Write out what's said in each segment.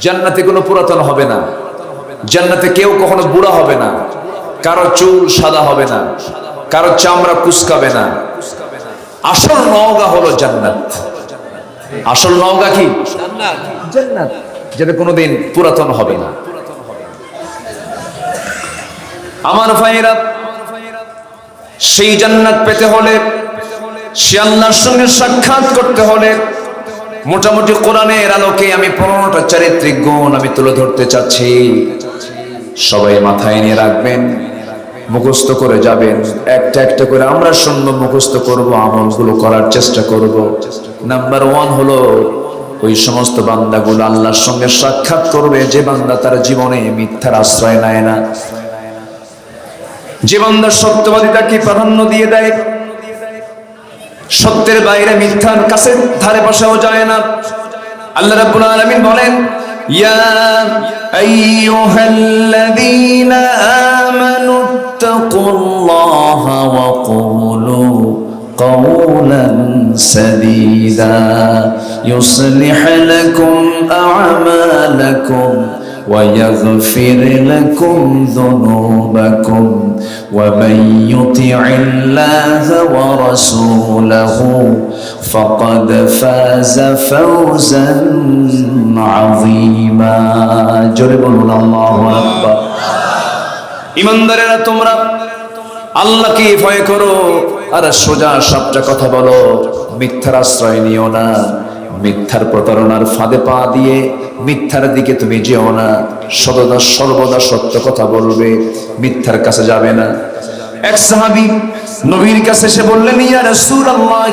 জান্নাতে কোনো পুরাতন হবে না, জান্নাতে কেউ কখনো বুড়া হবে না, কারো চুল সাদা হবে না, কারো চামড়া কুচকাবে না। আসল নওগাঁ হলো জান্নাত। আসল নওগাঁ কি? জান্নাত, যেটা কোনোদিন পুরাতন হবে না। আমার ভাইয়েরা, সেই জান্নাত পেতে হলে, সে আল্লাহর সঙ্গে সাক্ষাৎ করতে হলে মোটামুটি কোরআনের আলোকে আমি 15টা চারিত্রিক গুণ আমি তুলে ধরতে চাচ্ছি। সবাই মাথায় নিয়ে রাখবেন, মুখস্থ করে যাবেন। একটা একটা করে আমরা শুনবো, মুখস্থ করব, আমলগুলো করার চেষ্টা করব। নাম্বার 1 হলো ওই সমস্ত বান্দাগুলো আল্লাহর সঙ্গে সাক্ষাৎ করবে যে বান্দা তার জীবনে মিথ্যার আশ্রয় নেয় না, যে বান্দা সত্যবাদিতাকে প্রাধান্য দিয়ে দেয়, সত্যের বাইরে মিথ্যার কাছে ধারে পাশেও যায় না। আল্লাহ রাব্বুল আলামিন বলেন, ইয়া আইয়ুহাল্লাযীনা আমানুত্তাকুল্লাহা ওয়া কুলু قولا سديدا يصلح لكم أعمالكم ويغفر لكم ذنوبكم ومن يطع الله ورسوله فقد فاز فوزا عظيما جرب الله أكبر ইমানদারেরা তোমরা আল্লাহকে ভয় করো আর সোজা সাপটা কথা বলো, মিথ্যার আশ্রয় নিও না, মিথ্যার প্রতারণার ফাঁদে পা দিয়ে মিথ্যার দিকে তুমি যেও না, সর্বদা সত্য কথা বলবে, মিথ্যার কাছে যাবে না। এক সাহাবী নবীর কাছে এসে বললেন, ইয়া রাসূলুল্লাহ,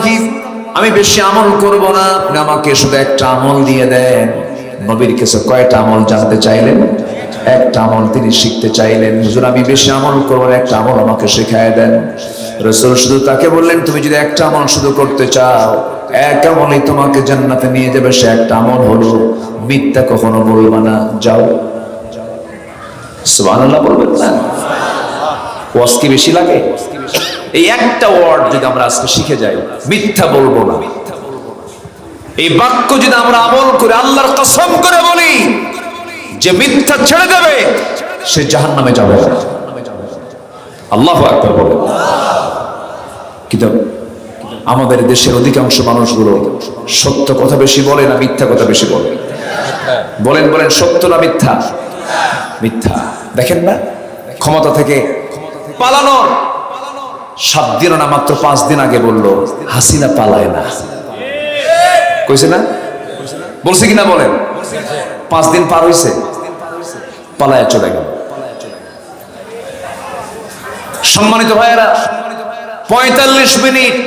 আমি বেশি আমল করব না, আপনি আমাকে শুধু একটা আমল দিয়ে দেন। নবীর কাছে কয়টা আমল জানতে চাইলেন? একটা আমল তিনি শিখতে চাইলেন। হুজুর আমি বেশি আমল করব না, একটা আমল আমাকে শেখায় দেন। রাসূল শুধু তাকে বললেন, তুমি যদি একটা আমল শুধু করতে চাও, এক আমলই তোমাকে জান্নাতে নিয়ে যাবে। সে একটা আমল হলো মিথ্যা কখনো বলবা না। যাও, সুবহানাল্লাহ বলবেন না? ওয়াজ কি বেশি লাগে? এই একটা ওয়ার্ড যদি আমরা আজকে শিখে যাই, মিথ্যা বলবো না, এই বাক্য যদি আমরা আমল করে আল্লাহর কসম করে বলি যে মিথ্যা ছেড়ে দেবে, সে জাহান্নামে যাবে না। আল্লাহু আকবার বলেন। কিন্তু আমাদের দেশের অধিকাংশ মানুষগুলো সত্য কথা বেশি বলে না মিথ্যা কথা বেশি বলে? বলেন বলেন, সত্য না মিথ্যা? মিথ্যা। দেখেন না, ক্ষমতা থেকে পালানোর 7 দিন না মাত্র 5 দিন আগে বললো হাসিনা পালায় না, কইছে না? বলছে কিনা বলেন? 5 দিন পার হইছে, পালায় চলে গেল। সম্মানিত ভাইয়েরা, 45 মিনিট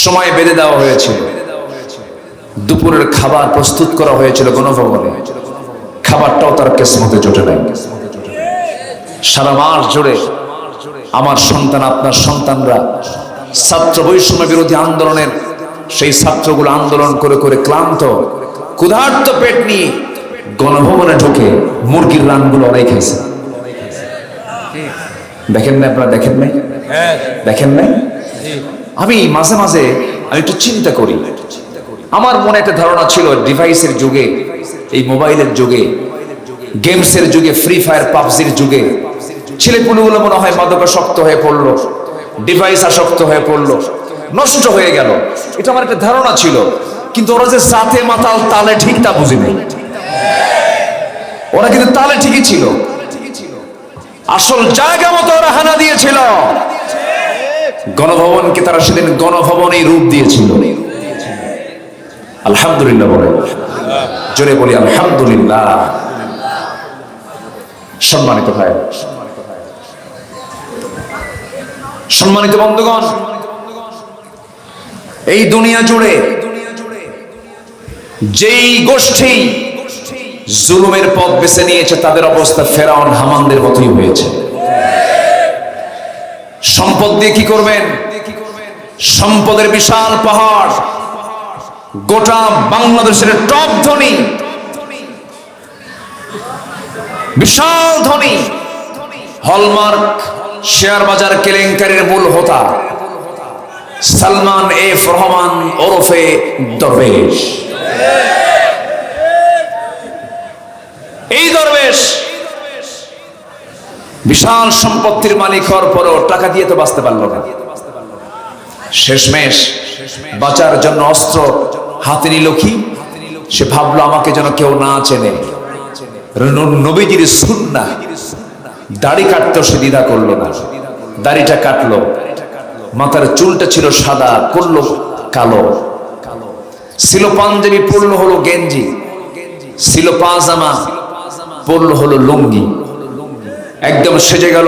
সময় বেঁধে দেওয়া হয়েছিল। দুপুরের খাবার প্রস্তুত করা হয়েছিল গণভবনে, খাবারটাও তার কিসমতে জোটে নাই। সারা মাস জুড়ে আমার সন্তান, আপনার সন্তানরা ছাত্র বৈষম্য বিরোধী আন্দোলনের সেই ছাত্রগুলো আন্দোলন করে করে ক্লান্ত, ক্ষুধার্ত পেট নিয়ে গণভবনে ঢুকে মুরগির রানগুলো ওরাই খাইছে। দেখেন না আপনারা? দেখেন নাই? দেখেন নাই? আমি মাঝে মাঝে আমি একটু চিন্তা করি। আমার মনে একটা ধারণা ছিল ডিভাইসের যুগে, এই মোবাইলের যুগে, গেমসের যুগে, ফ্রি ফায়ার পাবজির যুগে ছেলেপুলেগুলো মনে হয় মাদকাসক্ত হয়ে পড়লো, ডিভাইস আসক্ত হয়ে পড়লো, নষ্ট হয়ে গেল। এটা আমার একটা ধারণা ছিল। কিন্তু ওরা যে সাথে মাতাল তালে ঠিক তা বুঝি নাই। ওরা কিন্তু তালে ঠিকই ছিল, আসল জায়গা মতো ওরা হানা দিয়েছিল। গণভবনকে তারা সেদিন গণভবনেই রূপ দিয়েছিল। আলহামদুলিল্লাহ বলে, জোরে বলি আলহামদুলিল্লাহ। সম্মানিত ভাই, সম্মানিত বন্ধুগণ, এই দুনিয়া জুড়ে যেই গোষ্ঠী জুলুমের পথ বেছে নিয়েছে তাদের অবস্থা ফেরাউন হামানদের মতোই হয়েছে। সম্পদ দিয়ে কি করবেন? সম্পদের বিশাল পাহাড়, গোটা বাংলাদেশের টপ ধনী, বিশাল ধনী, হলমার্ক শেয়ার বাজার কেলেঙ্কারির মূল হোতা সালমান এফ রহমান ওরফে দরবেশ। বিশাল সম্পত্তির মালিক হওয়ার পরও টাকা দিয়ে তো বাঁচতে পারলো না। শেষমেশ বাঁচার জন্য অস্ত্র হাতে নিল কি? সে ভাবলো আমাকে যেন কেউ না চেনে। নবীজির সুন্নাহ দাড়ি কাটতে সে দ্বিধা করলো না, দাড়িটা কাটলো। মাথার চুলটা ছিল সাদা, করলো কালো। ছিল পাঞ্জাবি, পরলো হলো গেঞ্জি। ছিল পাজামা, পরলো হলো লুঙ্গি। একদম সেজে গেল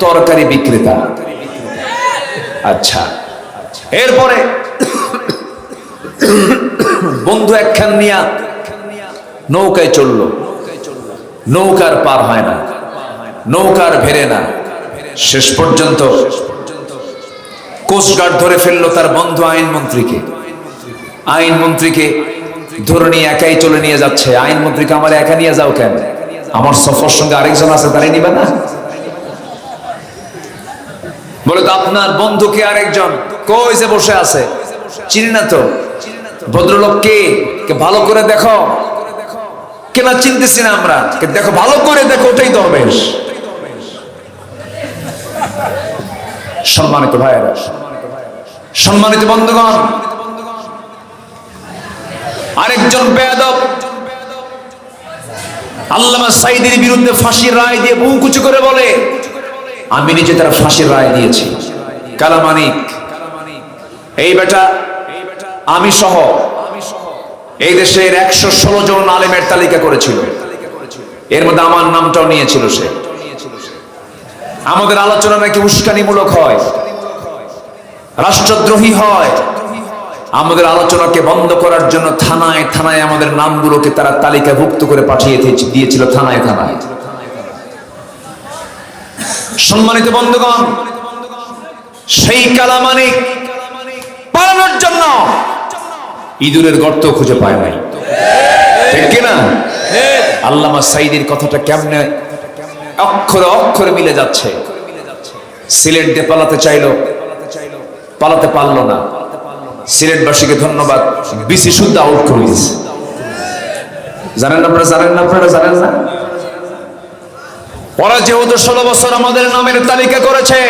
তরকারি বিক্রেতা। আচ্ছা, এরপরে বন্ধু একখান নিয়া নৌকায় চললো। নৌকার পার হয় না, নৌকার ভেরে না। শেষ পর্যন্ত কোস্টগার্ড ধরে ফেললো তার বন্ধু আইনমন্ত্রীকে। আইনমন্ত্রীকে ধরে নিয়ে একাই চলে নিয়ে যাচ্ছে। আইনমন্ত্রীকে আমার একা নিয়ে যাও কেন? আমার সফর সঙ্গে আরেকজন আছে, তারাই নিবে না? বলে তো আপনার বন্ধুকে আরেকজন কই যে বসে আছে, চিনি না তো। ভদ্রলোক কে? ভালো করে দেখো। কেনা চিনতেছি না আমরা। দেখো, ভালো করে দেখো, ওটাই দরবেশ। সম্মানিত ভাইয়েরা, সম্মানিত বন্ধুগণ, আরেকজন বেয়াদব আল্লামা সাঈদীর বিরুদ্ধে ফাঁসির রায় দিয়ে বুক উঁচু করে বলে, আমি নিজে তার ফাঁসির রায় দিয়েছি। কালামানিক এই বেটা, আমি সহ এই দেশের 116 জন আলেমের তালিকা করেছিল। এর মধ্যে আমার নামটাও নিয়েছিল সে। আমাদের আলোচনা নাকি উস্কানিমূলক হয়, রাষ্ট্রদ্রোহী হয়। আমাদের আলোচনাকে বন্ধ করার জন্য থানায় থানায় আমাদের নামগুলোকে তারা তালিকাভুক্ত করে পাঠিয়ে দিয়েছিল, থানায় থানায়। সম্মানিত বন্ধুগণ, সেই কালামানিক পালানোর জন্য ইঁদুরের গর্ত খুঁজে পায় নাই, ঠিক কিনা? আল্লামা সাঈদীর কথাটা কেমনে অক্ষরে অক্ষরে মিলে যাচ্ছে। সিলেট দিয়ে পালাতে চাইলো, পালাতে পারলো না। সিলেটবাসীকে ধন্যবাদ, বিসি শুদ্ধ আউট করে দিয়েছে। জানেন আপনারা? জানেন না? আপনারা জানেন না? ওরা যেহেতু 16 বছর আমাদের নামের তালিকা করেছে,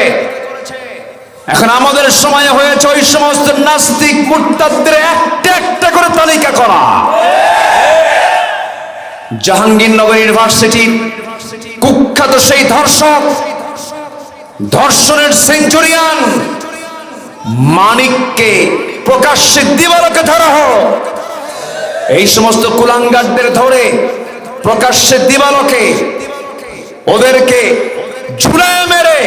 এখন আমাদের সময় হয়েছে ওই সমস্ত নাস্তিক মুরতাদদের একটা একটা করে তালিকা করা। জাহাঙ্গীরনগর ইউনিভার্সিটির কুখ্যাত সেই ধর্ষক, ধর্ষণের সেঞ্চুরিয়ান মানিককে প্রকাশ্যে দিবালোকে ধরা হোক। এই সমস্ত কুলাঙ্গারদের ধরে প্রকাশ্যে দিবালোকে ওদেরকে ঝুলায় মেরে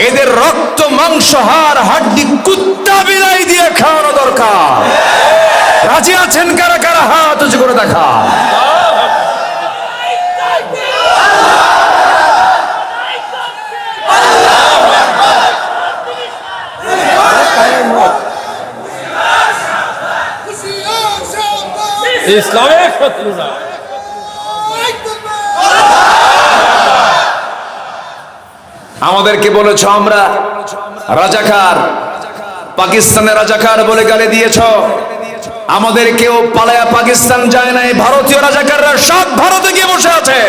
এদের রক্ত, মাংস, হাড়, হাড্ডি কুত্তা বিলাই দিয়ে খাওয়ানো দরকার। রাজি আছেন কারা কারা? হাত উঁচু করে দেখা। ইসলামের শত্রুরা আমাদেরকে বলেছ আমরা রাজাকার, পাকিস্তানের রাজাকার বলে গালি দিয়েছ। আমাদেরকেও পালায়া পাকিস্তান যায় নাই, ভারতীয় রাজাকাররা সব ভারতে গিয়ে বসে আছে।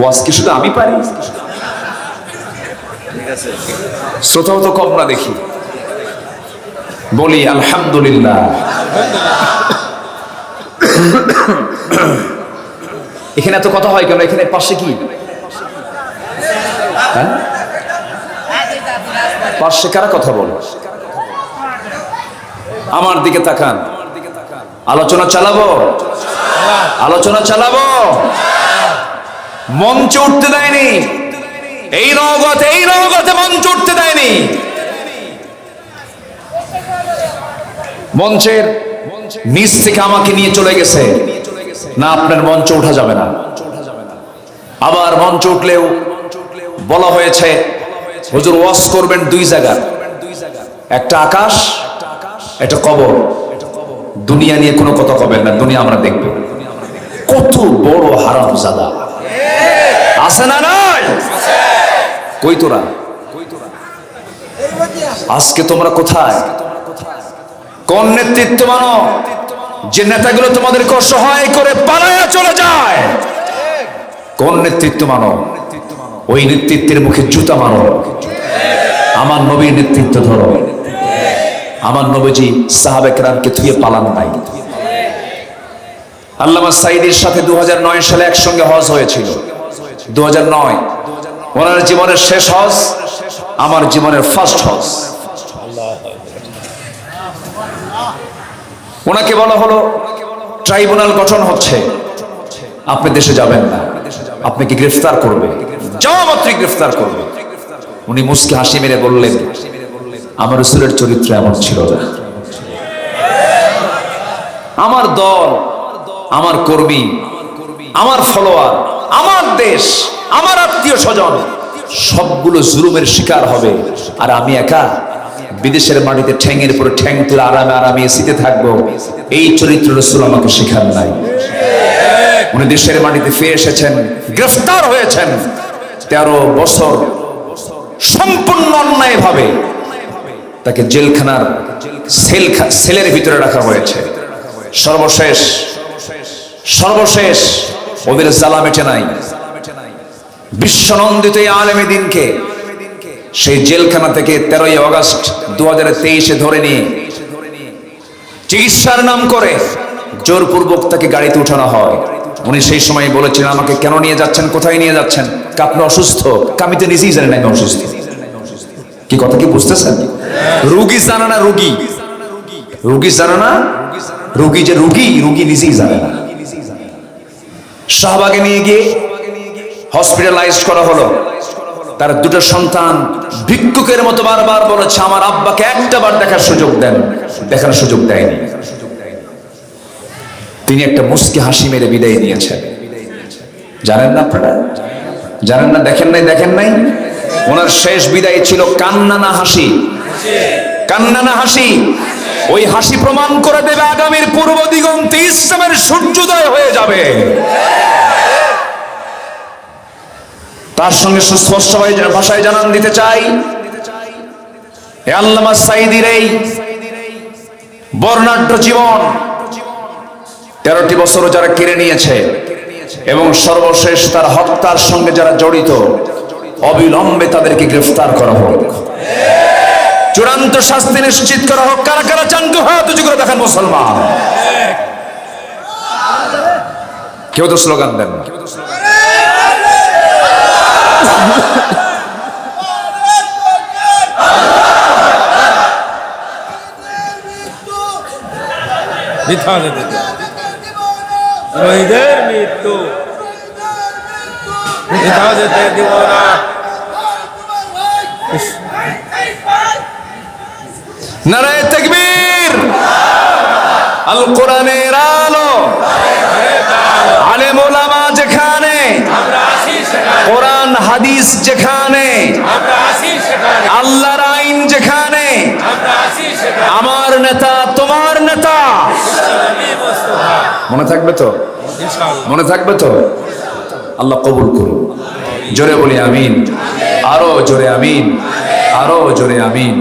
ওয়াজ কি শুধু আমি পারি? শ্রোতাও তো কম না দেখি। বলি আলহামদুলিল্লাহ। এখানে এত কথা হয় কেন? এখানে পাশে কি? হ্যাঁ, পাশে কারা কথা বলে? আমার দিকে তাকান। আলোচনা চালাবো, আলোচনা চালাবো। মঞ্চে উঠতে দেয়নি, এই নওগাঁতে মঞ্চে উঠতে দেয়নি। মঞ্চের নিচ থেকে আমাকে নিয়ে চলে গেছে, না আপনার মঞ্চে ওঠা যাবে না। আবার মঞ্চে উঠলেও বলা হয়েছে হুজুর ওয়াজ করবেন 2 জায়গা, একটা আকাশ, একটা কবর। দুনিয়া নিয়ে কোনো কথা কবেন না, দুনিয়া আমরা দেখব। কত বড় হারামজাদা আছে না? নাই? কই তোরা? আজকে তোমরা কোথায়? কোন নেতৃত্ব মানো? যে নেতাগুলো তোমাদেরকে অসহায় করে পালায়া চলে যায়। কোন নেতৃত্ব মানো? ওই নেতৃত্বের মুখে জুতা মারো। আমার নবীর নেতৃত্ব ধরো। আমার নবীজি সাহাবে কেরামকে থুয়ে পালান নাই। আল্লামা সাঈদীর সাথে 2009 সালে একসঙ্গে হজ হয়েছিল। 2009 ওনার জীবনের শেষ হজ, আমার জীবনের ফার্স্ট হজ। ওনাকে বলা হলো ট্রাইব্যুনাল গঠন হচ্ছে, আপনি দেশে যাবেন না, আপনাকে গ্রেফতার করবে, যাওয়া মাত্রই গ্রেফতার করবে। উনি মুস্কি হাসি মেরে বললেন, আমার রাসূলের চরিত্র এমন ছিল না। আমার দল, আমার কর্মী, আমার ফলোয়ার, আমার দেশ, আমার আত্মীয় স্বজন সবগুলো জুলুমের শিকার হবে, আর আমি একা বিদেশের মাটিতে ঠ্যাঙের পরে ঠ্যাং তুলে আরামে আরামে এসিতে থাকবো। এই চরিত্র রাসূল আমাকে শেখান নাই। উনি দেশের মাটিতে ফিরে এসেছেন, গ্রেফতার হয়েছেন। 13 বছর সম্পূর্ণ অন্যায় ভাবে তাকে জেলখানার সেলের ভিতরে রাখা হয়েছে। সর্বশেষ ওদের জ্বালা মেটে নাই। বিশ্বনন্দিত এই আলেমে দিনকে সেই জেলখানা থেকে 13ই আগস্ট 2023 ধরে নিয়ে চিকিৎসার নাম করে জোরপূর্বক তাকে গাড়িতে উঠানো হয়। উনি সেই সময় বলেছিলেন, আমাকে কেন নিয়ে যাচ্ছেন, কোথায় নিয়ে যাচ্ছেন? আপনি অসুস্থ। আমি তো নিজেই জানি না আমি অসুস্থ। কি কথা কি বুঝতেছেন? রুগী জানে না, রুগী জানে না, রুগী যে রুগী নিজেই জানে না। শাহবাগে নিয়ে গিয়ে হসপিটালাইজড করা হলো। তার দুটো সন্তান ভিক্ষুকের মতো বারবার বলেছে, আমার আব্বাকে একটাবার দেখার সুযোগ দেন। দেখার সুযোগ দেয়নি। তিনি একটা মুস্কি হাসি মেরে বিদায় নিয়েছেন। জানেন না আপনারা? জানেন না? দেখেন নাই? ওনার শেষ বিদায় ছিল কান্না না হাসি? কান্না না হাসি? ওই হাসি প্রমাণ করে দেবে আগামীর পূর্ব দিগন্তে ইসলামের সূর্যোদয় হয়ে যাবে। তার সঙ্গে সুস্পষ্ট ভাষায় জানান দিতে চাই, আল্লামা সাঈদীর এই বর্ণাঢ্য জীবন 13টি বছরও যারা কেড়ে নিয়েছে এবং সর্বশেষ তার হত্যার সঙ্গে যারা জড়িত, অবিলম্বে তাদেরকে গ্রেফতার করা হোক, চূড়ান্ত শাস্তি নিশ্চিত করা হোক। কারা কারা চান হাত উঁচু করে দেখেন মুসলমান? কেউ তো স্লোগান দেন না। শহীদের মৃত্যু মিথ্যা যেতে দিব না। নারায়ে তাকবীর। আল কোরআনের আলো, আলেম ওলামা যেখানে, কোরআন হাদিস যেখানে, আল্লাহর আইন যেখানে, আমার নেতা তোমার নেতা। মনে থাকবে তো? মনে থাকবে তো? আল্লাহ কবুল করুন। জোরে বলি আমিন। আরো জোরে আমিন। আরো জোরে আমিন।